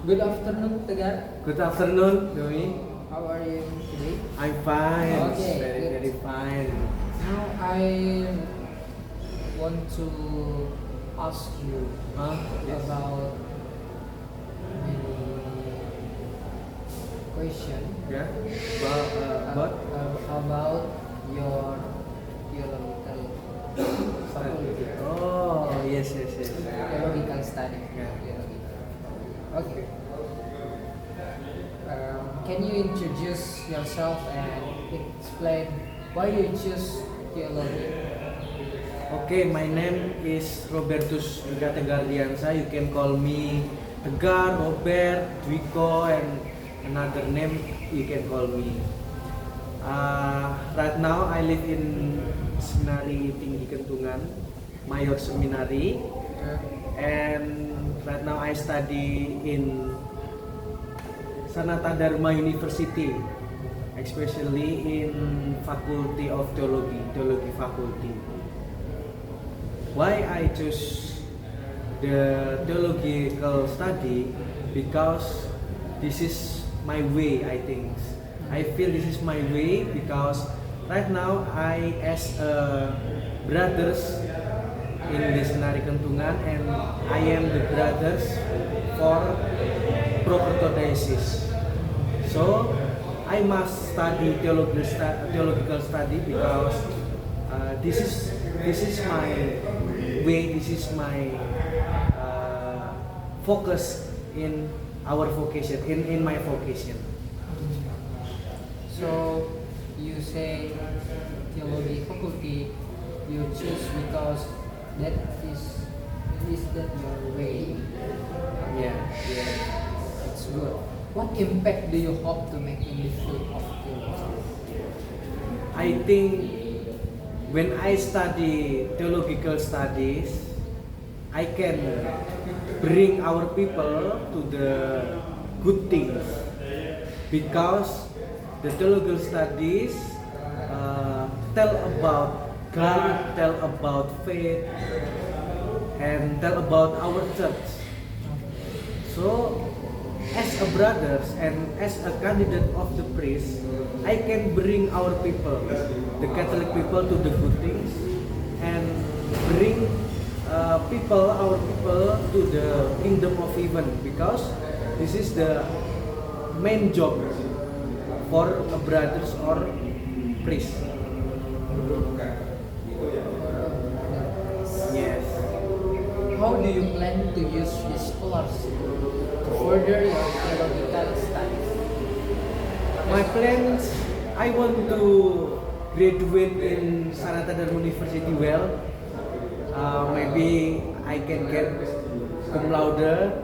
Good afternoon, Tegar. Good afternoon, Doi. How are you today? I'm fine. Okay, Very, good. very fine. Now I want to ask you Yes. about many question Yeah. But about your theological faculty, oh, yes, yes, yes. theological study. Yeah. Theological. Okay. Can you introduce yourself and explain why you choose theology? Okay, my name is Robertus Duga Tegardiansa. You can call me Tegar, Robert, Dwiko, and another name you can call me. Right now I live in Seminari Tinggi Kentungan, Mayor Seminari, and right now I study in Sanata Dharma University, especially in Faculty of Theology, Theology Faculty. Why I choose the theological study? Because this is my way, I think. I feel this is my way because right now I as a brothers in the Senari Kentungan, and I am the brothers for Prokerto Diocese. So I must study theological study because this is my way. This is my focus in our vocation, in my vocation. So you say theology faculty you choose because that is that your way. Yeah. It's good. What impact do you hope to make in the field of theology? I think when I study theological studies, I can bring our people to the good things because the theological studies tell about God, tell about faith, and tell about our church. So, as a brothers and as a candidate of the priest, I can bring our people, the Catholic people, to the good things, and bring our people to the kingdom of heaven, because this is the main job for a brothers or priest. Yes. How do you plan to use this scholarship to further your theological studies? My plans, I want to graduate in Sanata Dharma University well. Maybe I can get cum laude,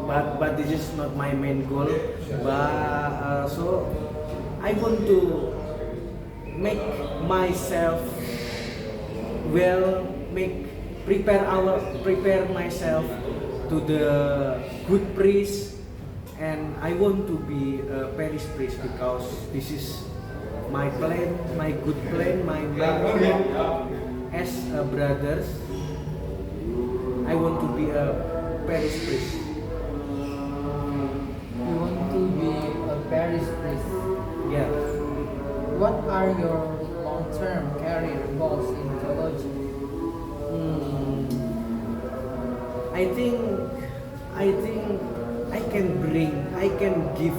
but this is not my main goal. But so I want to make myself well, prepare myself to the good priest, and I want to be a parish priest because this is my plan, my good plan, my main goal as a brothers. I want to be a parish priest. You want to be a parish priest. Yeah. What are your long-term career goals in theology? I think I can give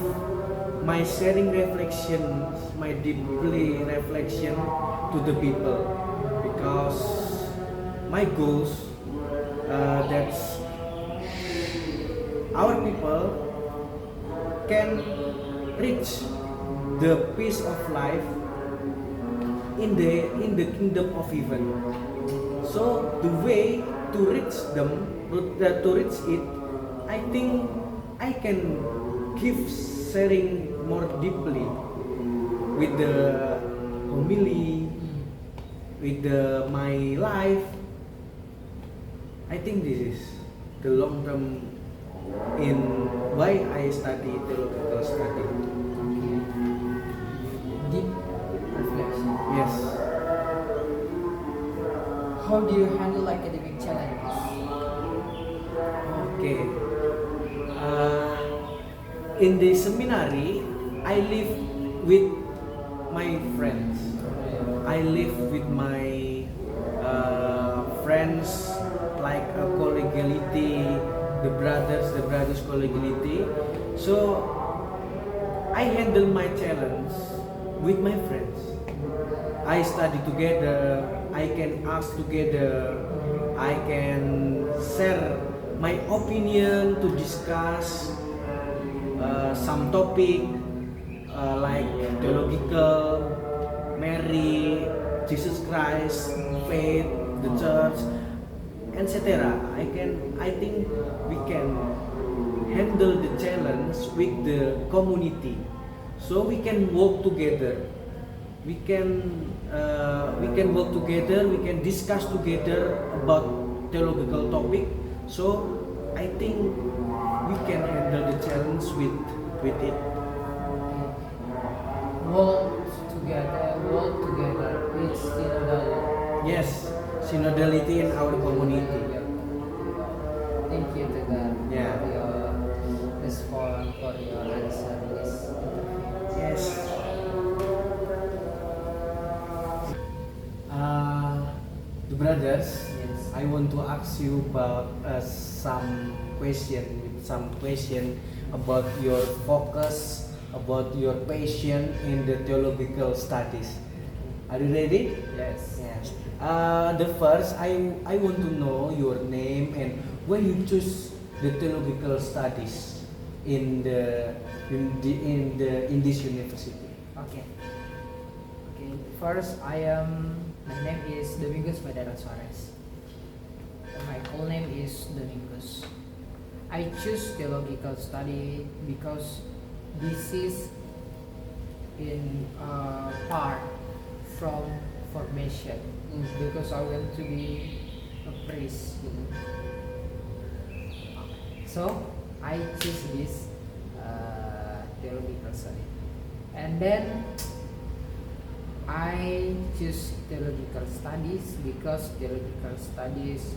my sharing reflections, my deeply reflection to the people, because my goals that's our people can reach the peace of life in the kingdom of heaven. So the way to reach it, I think I can give sharing more deeply with the homily, with my life. I think this is the long term in why I study theological study. Deep reflection. Yes. How do you handle academic challenges? Okay. in the seminary, I live with my friends. I live with my friends like a collegiality, the brothers collegiality. So I handle my challenge with my friends. I study together, I can ask together, I can share my opinion to discuss some topic like theological, Mary, Jesus Christ, faith, the church, etc. I think we can handle the challenge with the community, so we can work together. We can work together. We can discuss together about theological topic. So I think we can handle the challenge with it. Work together with synodality. Yes, synodality in our community. Thank you to God Yeah. for your response, for your answer this interview. Yes. The brothers, Yes. I want to ask you about some question about your focus, about your passion in the theological studies. Are you ready? Yes. Yes. The first, I want to know your name and when you choose the theological studies in this university. Okay. Okay. First, my name is Domingos Badara Suarez. My full name is Domingos. I choose theological study because this is in part from formation. Because I want to be a priest. So I choose this theological study, and then I choose theological studies because theological studies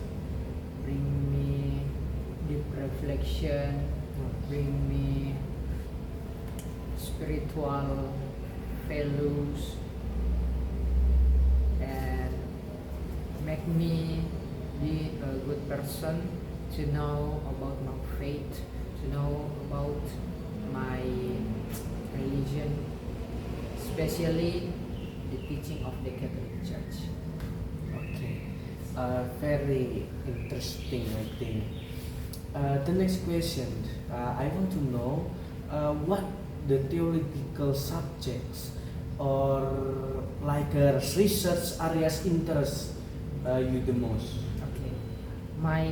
bring me deep reflection, bring me spiritual values, and make me be a good person, to know about my faith, to know about my religion, especially the teaching of the Catholic Church. Okay, very interesting, I think. The next question, I want to know what the theological subjects or like research areas interest you the most. Okay, my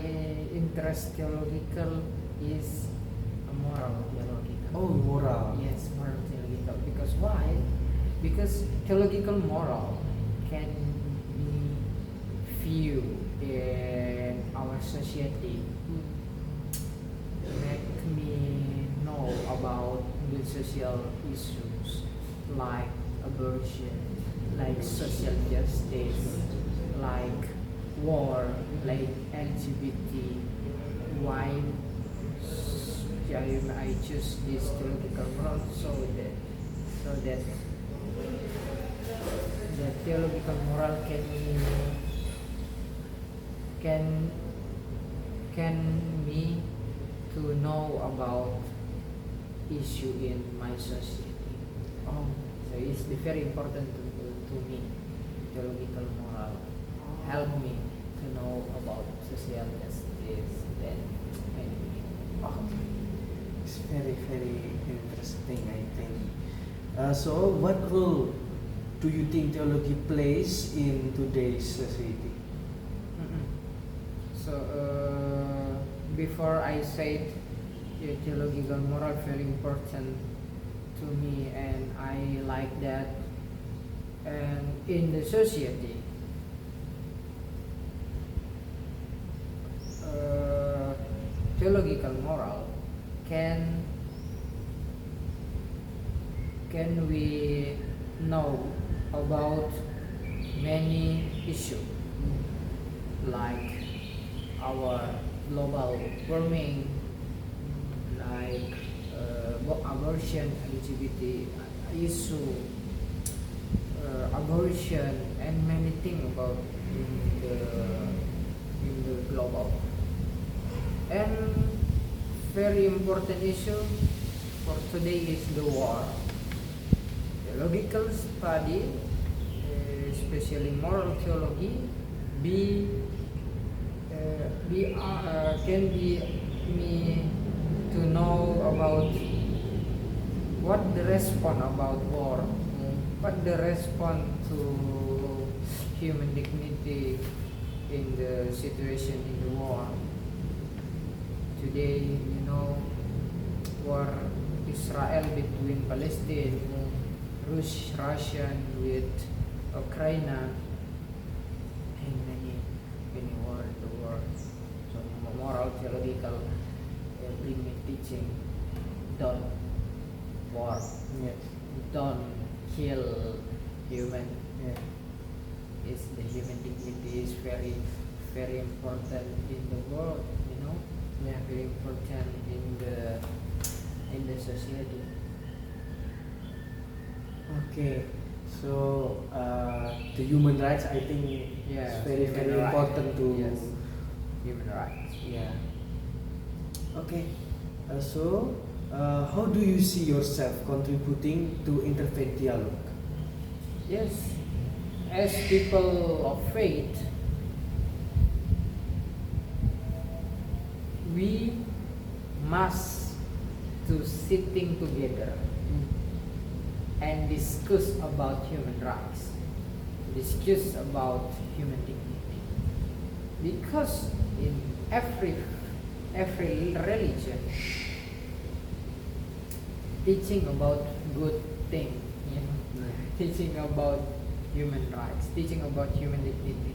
interest theological is moral theological. Oh, moral. Yes, moral theological. Because why? Because theological moral can be viewed in our society, make me know about the social issues like abortion, like social justice, like war, like LGBT. Why I choose this theological moral so that the theological moral can me to know about issue in my society. Oh, So it's very important to me. Theological moral help me to know about social justice and many. okay. It's very, very interesting, I think. So, what role do you think theology plays in today's society? So before I said the theological moral very important to me, and I like that. And in the society, theological moral can we know about many issues like our global warming, like abortion, LGBT issue, abortion, and many things about in the global. And very important issue for today is the war. Theological study, especially moral theology, can be me to know about what the response about war, what the response to human dignity in the situation in the war. Today, war Israel between Palestine, Russian with Ukraine, and many war in the world. So moral theological bring me teaching, don't war, Yes. don't kill human. Yeah. Is the human dignity is very very important in the world, Yeah. very important in the society. Okay. So the human rights, I think, Yeah, is very human very right. important to. Yes, human rights. Yeah. Okay. How do you see yourself contributing to interfaith dialogue? Yes, as people of faith, we must to sitting together and discuss about human rights, discuss about human dignity, because in every religion teaching about good thing, teaching about human rights, teaching about human dignity,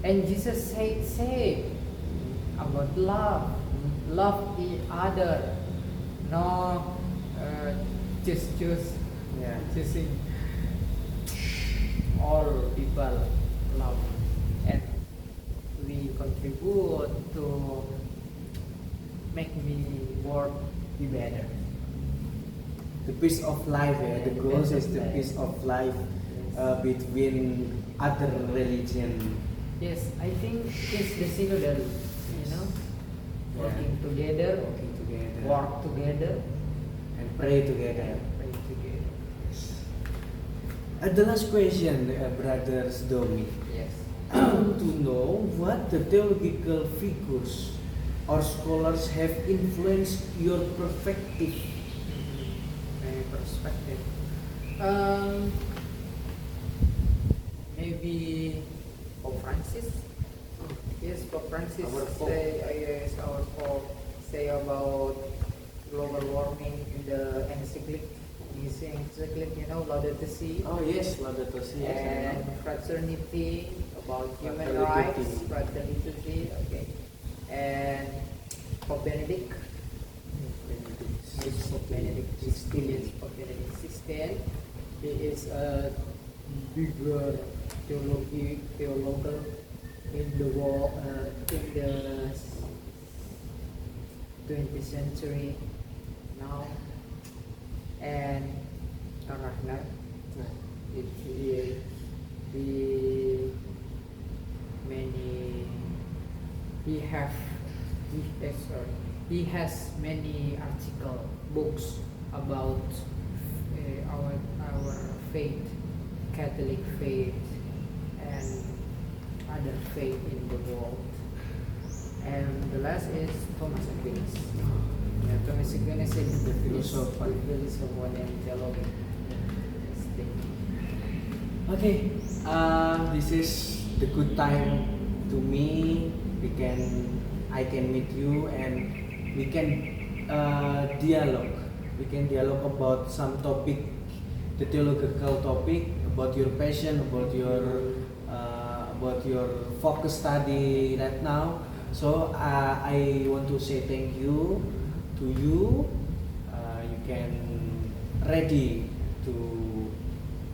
and Jesus said same about love each other, no just Yeah. choosing all people love, and we contribute to make me world be better. The peace of life. Yeah. The The goal peace of is the life. peace of life between other religion. Yes, I think it's the synodal, working together, Working together. work together, And pray together. pray together. The last question, brothers Domi. Yes. I want to know what the theological figures or scholars have influenced your perspective. My perspective. Maybe Pope Francis. Yes, Pope Francis Our Pope. say our Pope say about global warming in the encyclic. His encyclic, Laudato Si. Oh yes, Laudato Si. And fraternity, about human Fraternity. rights, fraternity, okay. And Pope Benedict. Yes, Pope Benedict 16. Yes, Pope Benedict 16. He is a bigger theologian in the world, in the 20th century now. And Rahnar, he has many article books about our faith, Catholic faith, and other faith in the world. And the last is Thomas Aquinas. Yeah, Thomas Aquinas is the philosopher and theologian. Okay, this is the good time to me. I can meet you and we can dialogue. We can dialogue about some topic, the theological topic, about your passion, about your focus study right now. So I want to say thank you to you. You can ready to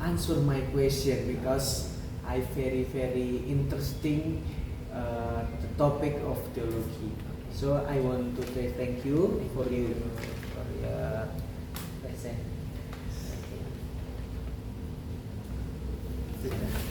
answer my question because I very interesting the topic of theology. So I want to say thank you for your Sudah.